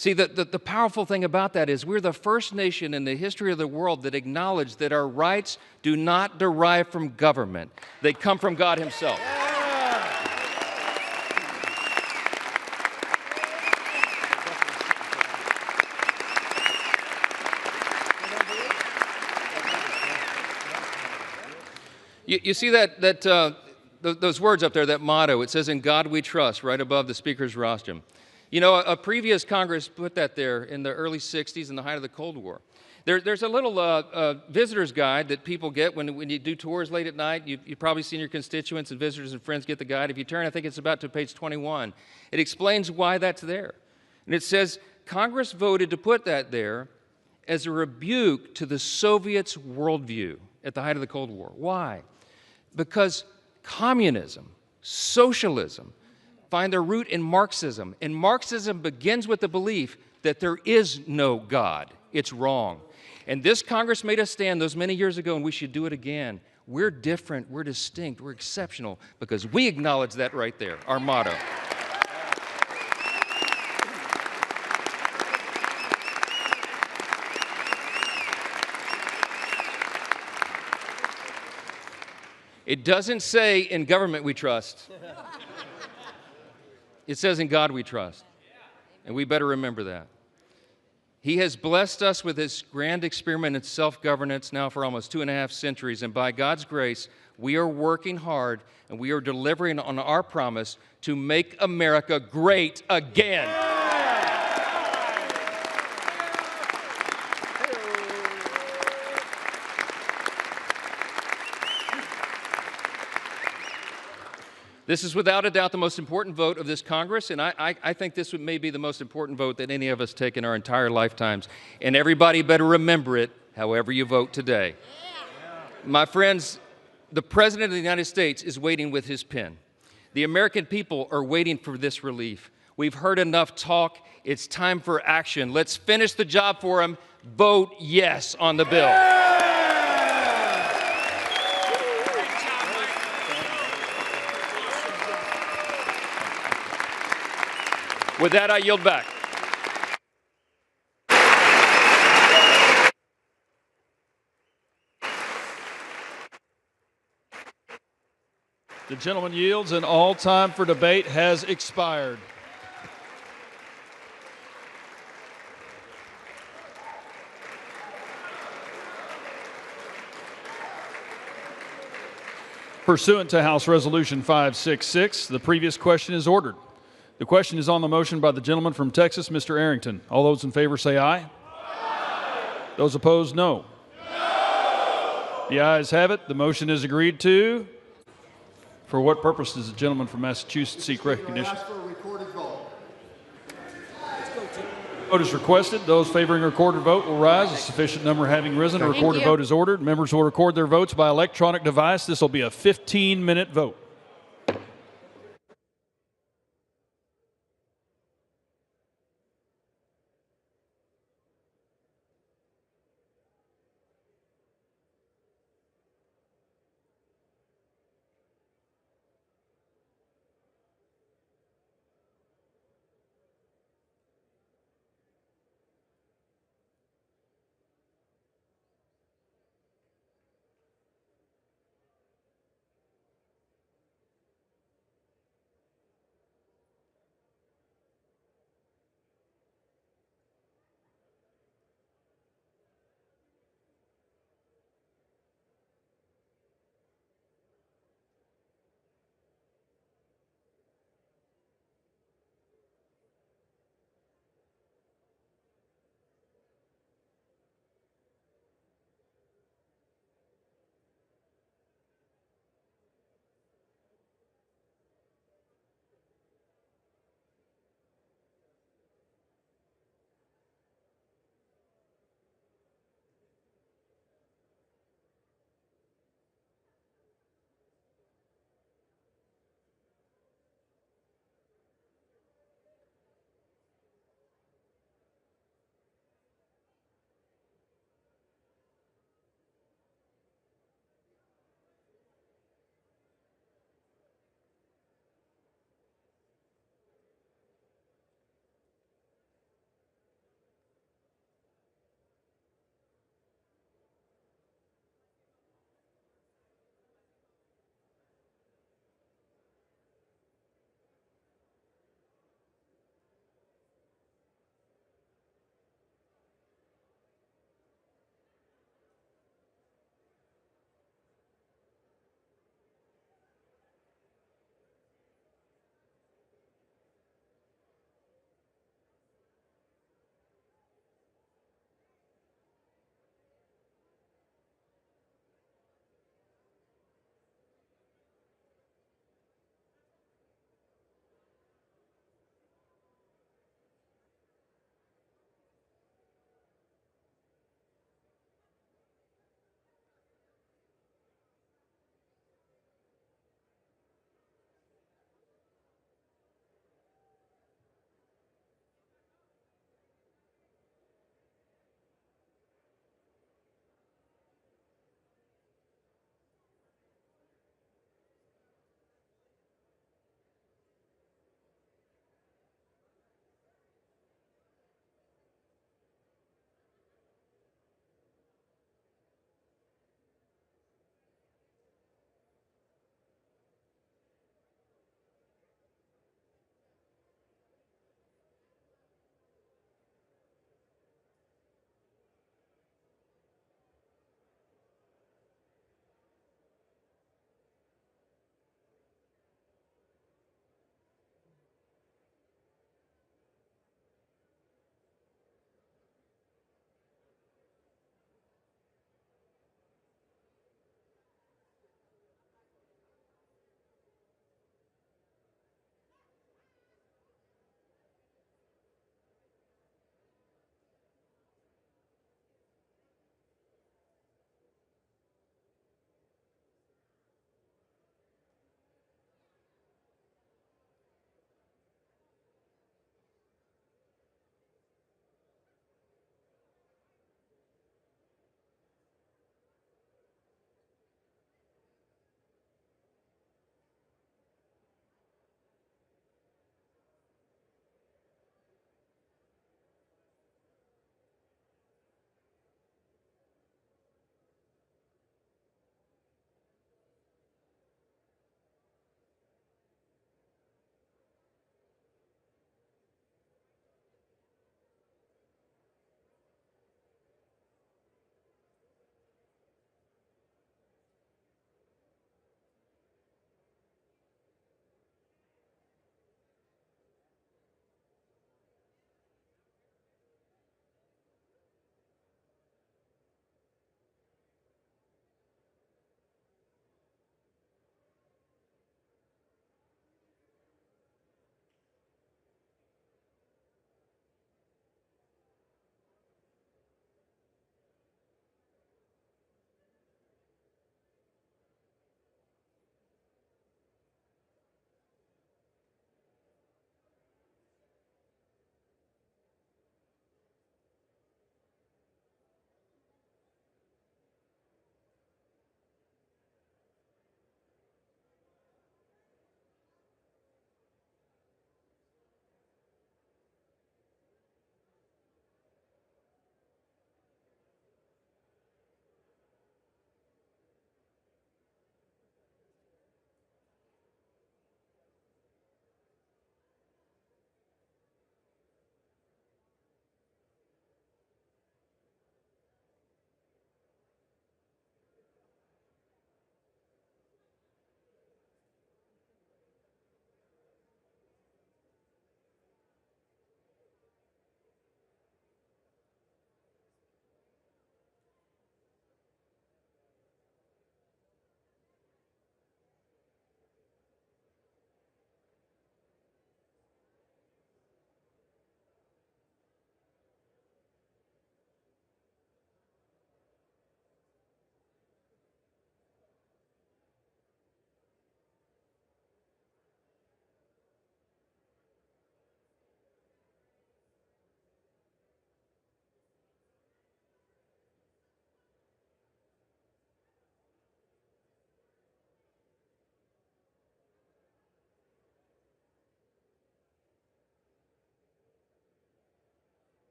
See, the powerful thing about that is we're the first nation in the history of the world that acknowledged that our rights do not derive from government. They come from God himself. You see those words up there, that motto, it says, "In God we trust," right above the speaker's rostrum. You know, a previous Congress put that there in the early 60s in the height of the Cold War. There's a little visitor's guide that people get when you do tours late at night. You've probably seen your constituents and visitors and friends get the guide. If you turn, I think it's about to page 21. It explains why that's there. And it says, Congress voted to put that there as a rebuke to the Soviets' worldview at the height of the Cold War. Why? Because communism, socialism, find their root in Marxism. And Marxism begins with the belief that there is no God. It's wrong. And this Congress made a stand those many years ago, and we should do it again. We're different, we're distinct, we're exceptional, because we acknowledge that right there, our motto. It doesn't say, "In government we trust." It says, "In God we trust." And we better remember that. He has blessed us with his grand experiment in self-governance now for almost 2.5 centuries. And by God's grace, we are working hard and we are delivering on our promise to make America great again. This is without a doubt the most important vote of this Congress, and I think this may be the most important vote that any of us take in our entire lifetimes. And everybody better remember it, however you vote today. My friends, the President of the United States is waiting with his pen. The American people are waiting for this relief. We've heard enough talk. It's time for action. Let's finish the job for him. Vote yes on the bill. With that, I yield back. The gentleman yields, and all time for debate has expired. Pursuant to House Resolution 566, the previous question is ordered. The question is on the motion by the gentleman from Texas, Mr. Arrington. All those in favor say aye. Aye. Those opposed, no. No. The ayes have it. The motion is agreed to. For what purpose does the gentleman from Massachusetts seek recognition? Ask for a recorded vote. Vote is requested. Those favoring a recorded vote will rise. A sufficient number having risen, a recorded vote is ordered. Members will record their votes by electronic device. This will be a 15-minute vote.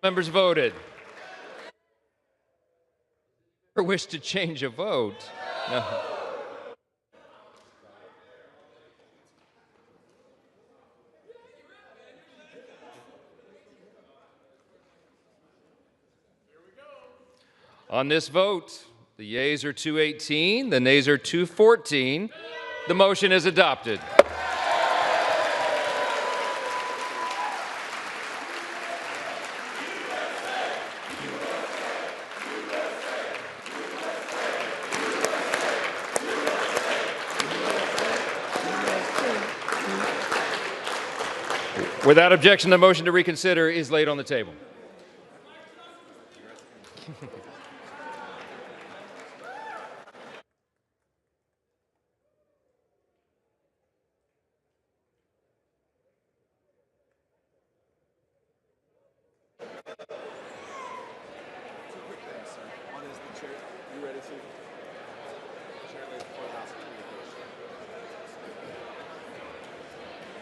Members voted. Or wish to change a vote? No. On this vote, the yeas are 218, the nays are 214. The motion is adopted. Without objection, the motion to reconsider is laid on the table.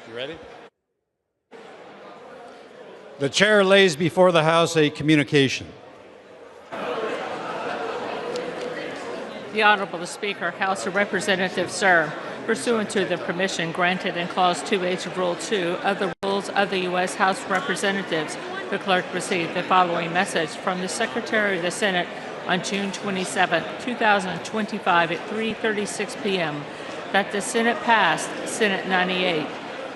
You ready? The chair lays before the House a communication. The Honorable Speaker, House of Representatives, sir, pursuant to the permission granted in Clause 2H of Rule 2 of the Rules of the U.S. House of Representatives, the clerk received the following message from the Secretary of the Senate on June 27, 2025 at 3:36 p.m. that the Senate passed Senate 98,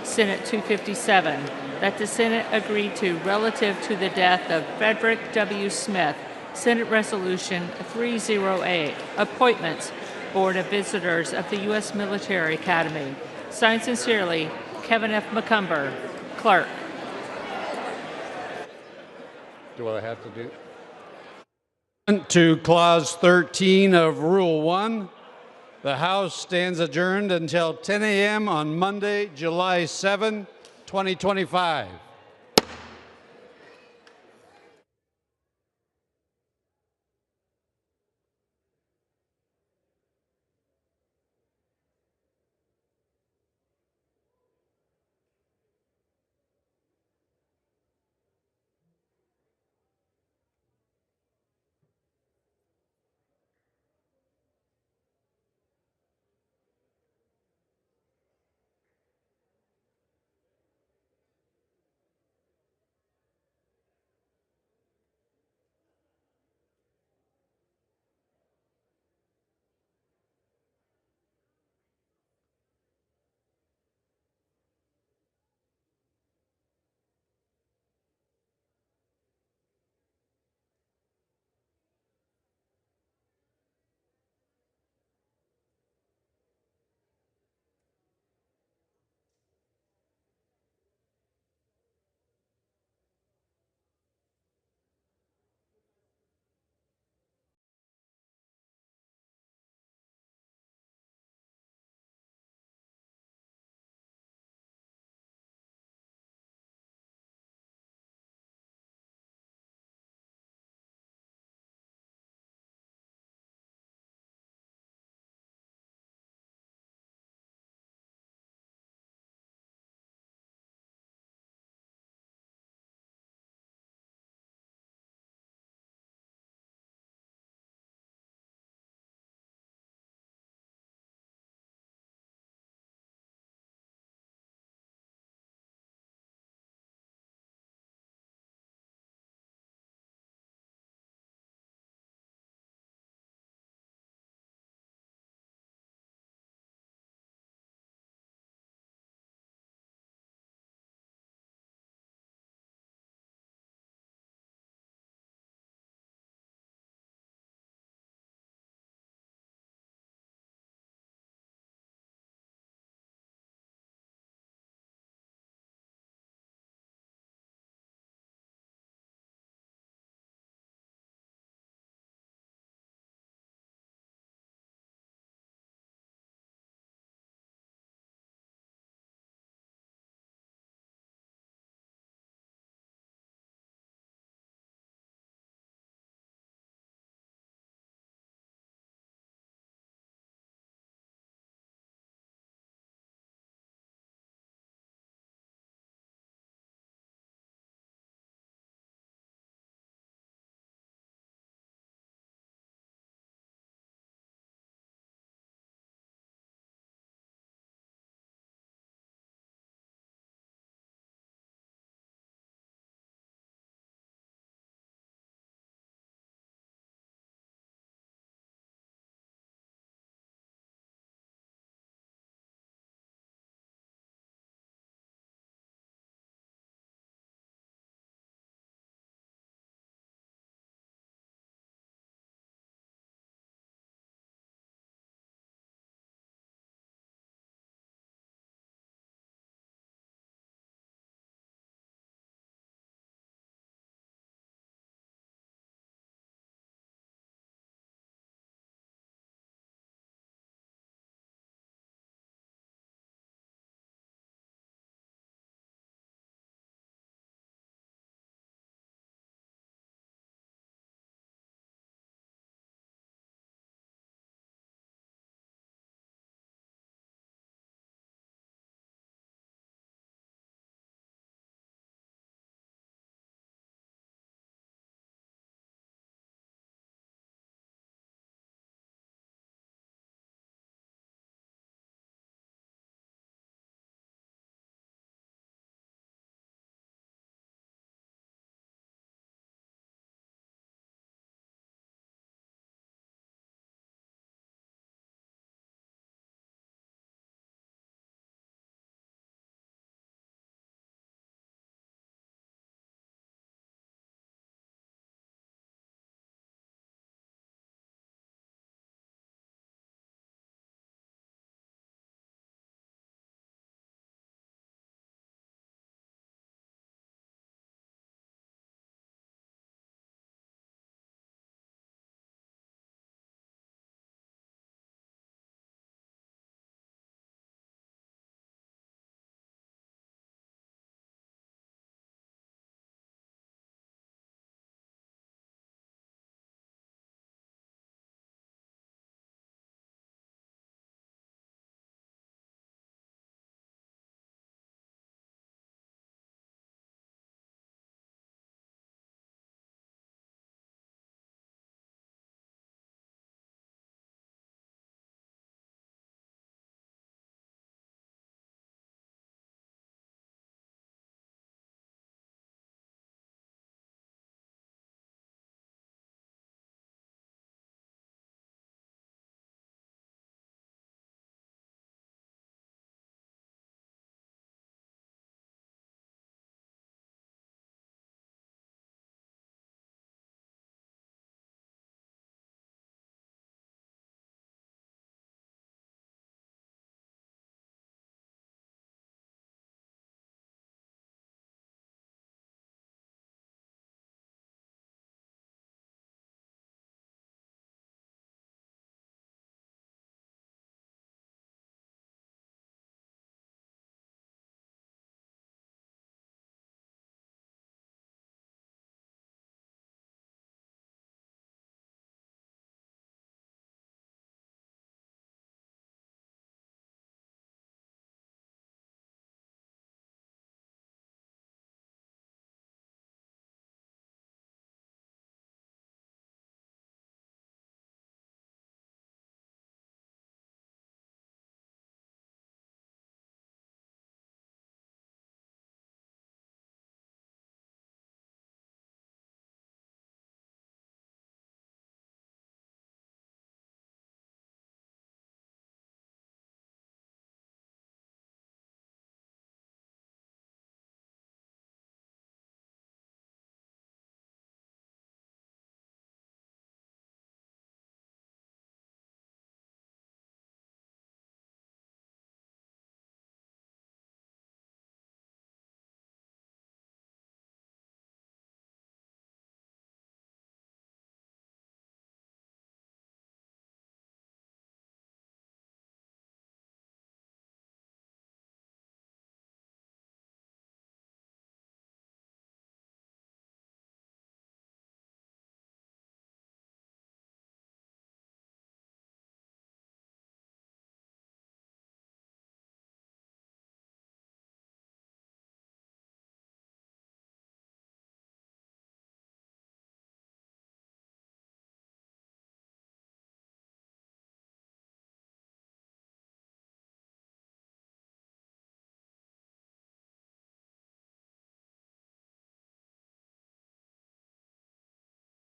Senate 257, that the Senate agreed to relative to the death of Frederick W. Smith, Senate Resolution 308, Appointments, Board of Visitors of the U.S. Military Academy. Signed sincerely, Kevin F. McCumber, Clerk. Do what I have to do? To Clause 13 of Rule 1, the House stands adjourned until 10 a.m. on Monday, July 7, 2025.